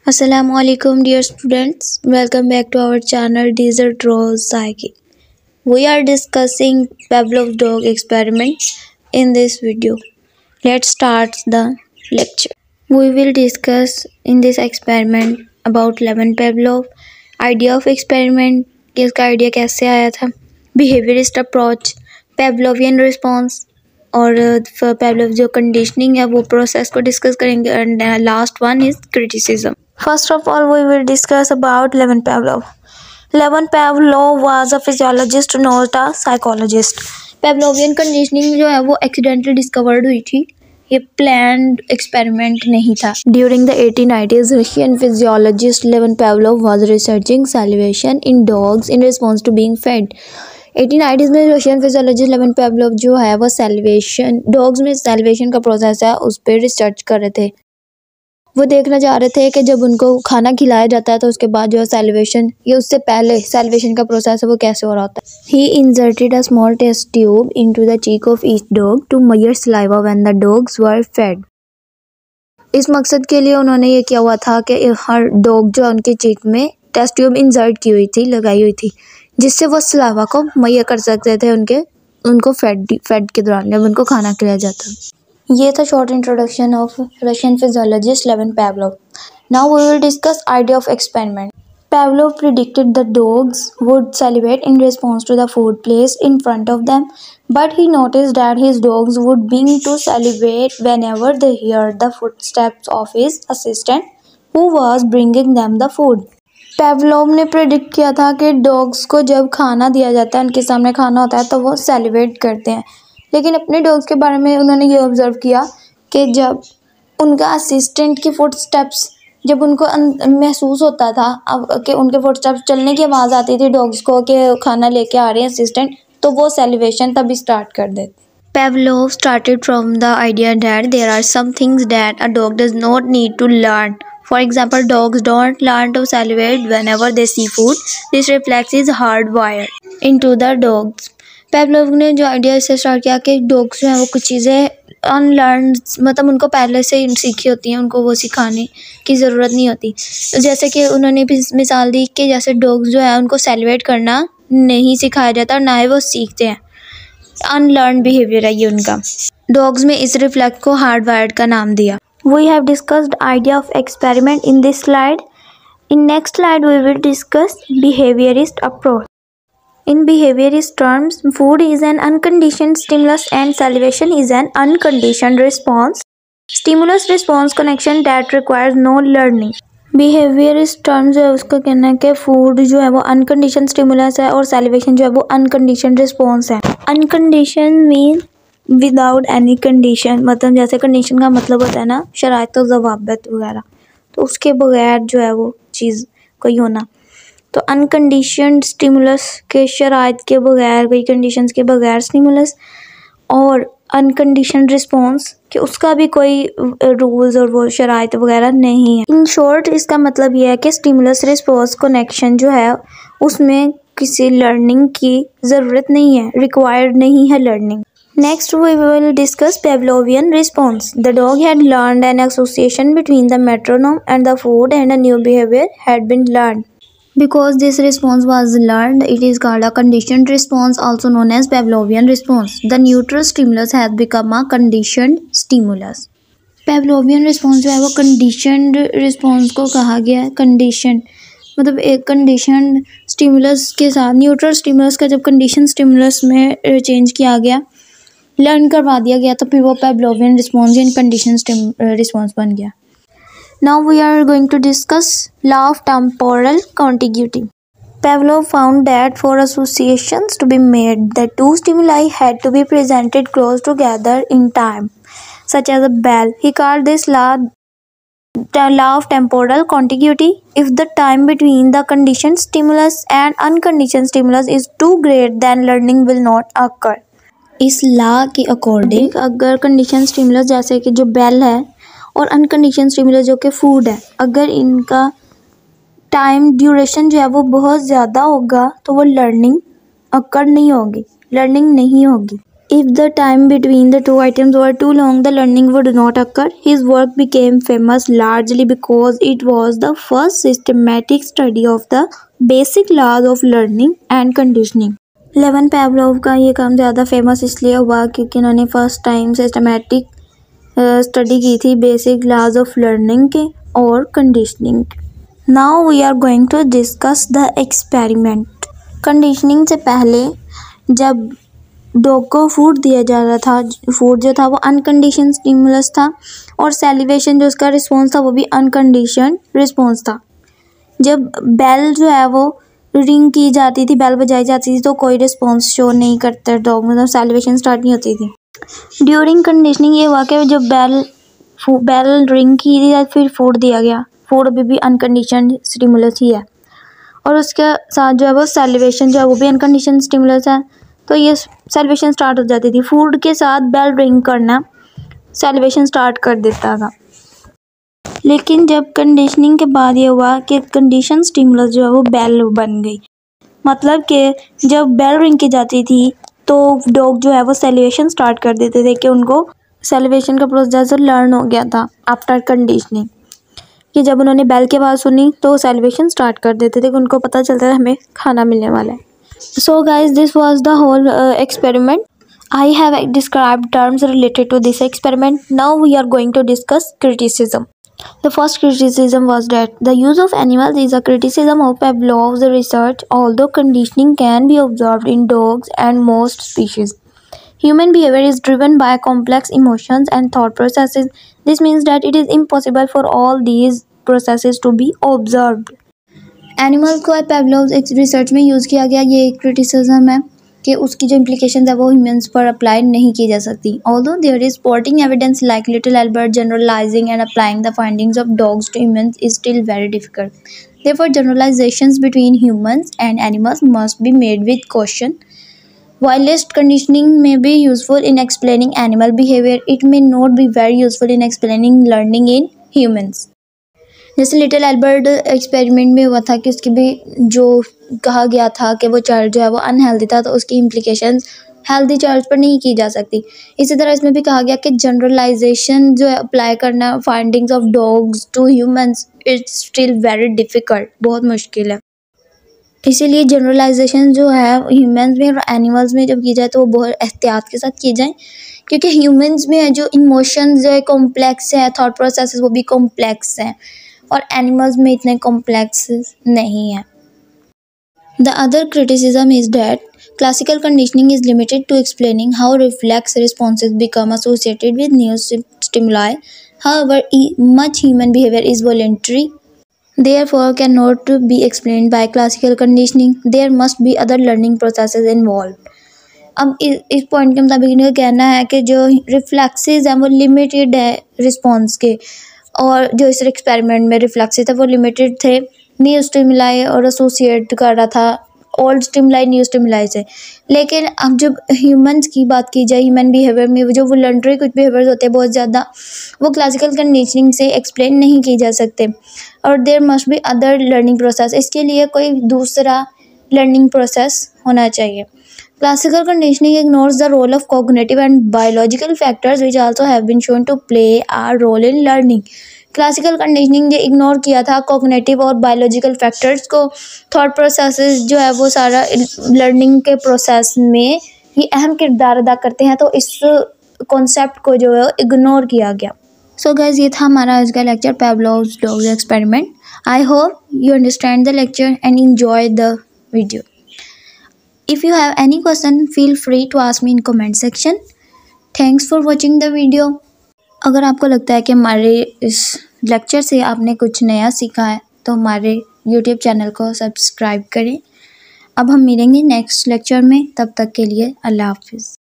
Assalamualaikum dear students, welcome back to our channel Desert Rose Psyche. We are discussing Pavlov's dog experiment in this video. Let's start the lecture. We will discuss in this experiment about Levin Pavlov, idea of experiment, कि इसका idea कैसे आया था, behaviorist approach, Pavlovian response और Pavlov जो conditioning है वो process को डिस्कस करेंगे and last one is criticism. First of all, we will discuss about Levin Pavlov. Levin Pavlov was a physiologist, not a psychologist. Pavlovian conditioning जो है वो accidentally discovered हुई थी. ये planned experiment नहीं था. During the 1890s, Russian physiologist Levin Pavlov was researching salivation in dogs in response to being fed. 1890s में Russian physiologist Levin पेवलोव जो है वो सैलिवेशन डॉग्स में सैलिवेशन का प्रोसेस है उस पर रिसर्च कर रहे थे. वो देखना चाह रहे थे कि जब उनको खाना खिलाया जाता है तो उसके बाद जो है सैलिवेशन या उससे पहले सैलिवेशन का प्रोसेस है वो कैसे हो रहा होता है. He inserted a small test tube into the cheek of each dog to measure saliva when the dogs were fed. इस मकसद के लिए उन्होंने ये किया हुआ था कि हर डॉग जो उनके चीक में टेस्ट ट्यूब इंसर्ट की हुई थी, लगाई हुई थी, जिससे वो सलाइवा को मुहैया कर सकते थे उनको फेड के दौरान जब उनको खाना खिलाया जाता. ये था short introduction of Russian physiologist Levin Pavlov. Now we will discuss idea of experiment. Pavlov predicted the dogs would salivate in response to the food placed in front of them, but he noticed that his dogs would begin to salivate whenever they heard the footsteps of his assistant who was bringing them the food. पेवलोव ने predict किया था कि dogs को जब खाना दिया जाता है, उनके सामने खाना होता है तो वो सेलिब्रेट करते हैं, लेकिन अपने डॉग्स के बारे में उन्होंने ये ऑब्जर्व किया कि जब उनका असिस्टेंट की फुटस्टेप्स जब उनको महसूस होता था कि उनके फुटस्टेप्स चलने की आवाज़ आती थी डॉग्स को कि खाना लेके आ रहे हैं असिस्टेंट, तो वो सेलिब्रेशन तभी स्टार्ट कर देते. Pavlov started from the idea that there are some things that a dog does not need to learn. For example, dogs don't learn to salivate whenever they see food. This reflex is hardwired into the dogs. Pavlov ने जो idea इससे start किया कि dogs जो हैं वो कुछ चीज़ें अनलर्न मतलब उनको पहले से ही सीखी होती हैं, उनको वो सिखाने की ज़रूरत नहीं होती. जैसे कि उन्होंने भी मिसाल दी कि जैसे डॉग्स जो है उनको सेलिब्रेट करना नहीं सिखाया जाता और ना ही वो सीखते हैं, अनलर्न बिहेवियर है ये उनका. डॉग्स में इस रिफ्लेक्स को हार्डवायर्ड का नाम दिया. We have discussed idea of experiment in this slide. In next slide we will discuss behaviorist approach. In behaviorist terms, food is an unconditioned stimulus and salivation is an unconditioned response. Stimulus-response connection that requires no learning. Behaviorist terms है उसका कहना है कि food जो है वो अनकंडीशन stimulus है और सैलिवेशन जो है वो अनकंडीशन रिस्पॉन्स है. अनकंडीशन मीन विदाउट एनी कंडीशन, मतलब जैसे कंडीशन का मतलब होता है ना शराइत और ज़वाबित वगैरह, तो उसके बगैर जो है वो चीज़ कोई होना. तो अनकंडीशनड स्टिमुलस के शराइत के बगैर, कोई कंडीशंस के बगैर स्टिमुलस, और अनकंडीशनड रिस्पॉन्स कि उसका भी कोई रूल्स और वो शराइत वगैरह नहीं है. इन शॉर्ट इसका मतलब ये है कि स्टिमुलस रिस्पॉन्स कनेक्शन जो है उसमें किसी लर्निंग की ज़रूरत नहीं है, रिक्वायर्ड नहीं है learning. Next we will discuss Pavlovian response. The dog had learned an association between the metronome and the food and a new behavior had been learned. Because this response was learned, it is called a conditioned response, also known as Pavlovian response. The neutral stimulus has become a conditioned stimulus. Pavlovian response जो है वो conditioned response को कहा गया है. conditioned मतलब एक conditioned stimulus के साथ neutral stimulus का जब conditioned stimulus में चेंज किया गया, लर्न करवा दिया गया, तो फिर वो Pavlovian response in condition response बन गया. Now we are going to discuss law of temporal contiguity. Pavlov found that for associations to be made, the two stimuli had to be presented close together in time, such as a bell. He called this law the law of temporal contiguity. If the time between the conditioned stimulus and unconditioned stimulus is too great, then learning will not occur. इस law के according अगर condition stimulus जैसे कि जो bell है और अनकंडीशन stimulus जो कि फूड है, अगर इनका टाइम ड्यूरेशन जो है वो बहुत ज़्यादा होगा तो वो लर्निंग नहीं होगी. If the time between the two items were too long, the learning would not occur. His work became famous largely because it was the first systematic study of the basic laws of learning and conditioning. लेवन पेवलोव का ये काम ज़्यादा famous इसलिए हुआ क्योंकि इन्होंने first time systematic study की थी बेसिक लॉज ऑफ लर्निंग के और conditioning. Now we are going to discuss the experiment. Conditioning से पहले जब डॉग को फूड दिया जा रहा था, फूड जो था वो अनकंडीशन स्टिमुलस था और सेलिवेशन जो उसका रिस्पॉन्स था वो भी अनकंडीशन रिस्पॉन्स था. जब बेल जो है वो रिंग की जाती थी, बेल बजाई जाती थी तो कोई रिस्पॉन्स शो नहीं करता डॉग, मतलब सेलिवेशन स्टार्ट नहीं होती थी. ड्यूरिंग कंडीशनिंग ये हुआ कि जब बेल रिंग की थी फिर फूड दिया गया, फूड अभी भी अनकंडीशन स्टिमुलस ही है और उसके साथ जो है वो सेलिवेशन जो है वो भी अनकंडीशन स्टिमुलस है, तो ये सेलिवेशन स्टार्ट हो जाती थी. फूड के साथ बेल रिंग करना सेलिवेशन स्टार्ट कर देता था. लेकिन जब कंडीशनिंग के बाद ये हुआ कि कंडीशन स्टिमुलस जो है वो बेल बन गई, मतलब कि जब बेल रिंग की जाती थी तो डॉग जो है वो सेलिवेशन स्टार्ट कर देते थे कि उनको सेलिवेशन का प्रोसेस लर्न हो गया था आफ्टर कंडीशनिंग, कि जब उन्होंने बेल की आवाज़ सुनी तो सेलिवेशन स्टार्ट कर देते थे कि उनको पता चलता था हमें खाना मिलने वाला है. So guys, this was the whole experiment. I have described terms related to this experiment. Now we are going to discuss criticism. The first criticism was that the use of animals is a criticism of Pavlov's research, although conditioning can be observed in dogs and most species. Human behavior is driven by complex emotions and thought processes. This means that it is impossible for all these processes to be observed. Animal को पेवलोव research में use किया गया, ये एक criticism है कि उसकी जो इम्प्लीकेशन है वो ह्यूमंस पर अप्लाई नहीं की जा सकती. Although there is supporting evidence like little Albert generalising and applying the findings of dogs to humans is still very difficult. Therefore generalisations between humans and animals must be made with caution. Whilst conditioning may be useful in explaining animal behavior, it may not be very useful in explaining learning in humans. जैसे little Albert experiment में हुआ था कि उसकी भी जो कहा गया था कि वो चाइल्ड जो है वो अनहेल्दी था, तो उसकी इम्प्लीकेशंस हेल्दी चाइल्ड पर नहीं की जा सकती. इसी तरह इसमें भी कहा गया कि जनरलाइजेशन जो है अप्लाई करना findings of dogs to humans it's still very difficult, बहुत मुश्किल है. इसीलिए जनरलाइजेशन जो है ह्यूमंस में और एनिमल्स में जब की जाए तो वो बहुत एहतियात के साथ की जाए, क्योंकि ह्यूमंस में जो इमोशंस जो है कॉम्प्लेक्स है, थॉट प्रोसेस वो भी कॉम्प्लेक्स हैं और एनिमल्स में इतने कॉम्प्लेक्स नहीं है. The other criticism is that classical conditioning is limited to explaining how reflex responses become associated with new stimuli. However much human behaviour is voluntary, therefore cannot be explained by classical conditioning. There must be other learning processes involved. अब इस point के मुताबिक इनका कहना है कि जो reflexes हैं वो लिमिटेड है रिस्पॉन्स के, और जो इस एक्सपेरिमेंट में रिफ्लेक्सेस थे वो लिमिटेड थे, न्यू स्टिमुलाई और एसोसिएट कर रहा था ओल्ड स्टिमुलाई न्यू स्टिमुलाई से. लेकिन अब जब ह्यूमंस की बात की जाए, ह्यूमन बिहेवियर में जो वॉलंटरी कुछ बिहेवियर्स होते हैं बहुत ज़्यादा, वो क्लासिकल कंडीशनिंग से एक्सप्लेन नहीं की जा सकते. और there must be other learning process, इसके लिए कोई दूसरा लर्निंग प्रोसेस होना चाहिए. Classical conditioning ignores the role of cognitive and biological factors which also have been shown to play a role in learning. Classical conditioning ने ignore किया था cognitive और बायोलॉजिकल फैक्टर्स को, थॉट प्रोसेसेस जो है वो सारा लर्निंग के प्रोसेस में ये अहम किरदार अदा करते हैं, तो इस कॉन्सेप्ट को जो है इग्नोर किया गया. सो गाइज, ये था हमारा आज का lecture Pavlov's dogs experiment. I hope you understand the lecture and enjoy the video. If you have any question, feel free to ask me in comment section. Thanks for watching the video. अगर आपको लगता है कि हमारे इस lecture से आपने कुछ नया सीखा है तो हमारे YouTube चैनल को सब्सक्राइब करें. अब हम मिलेंगे नेक्स्ट लेक्चर में, तब तक के लिए अल्लाह हाफिज़.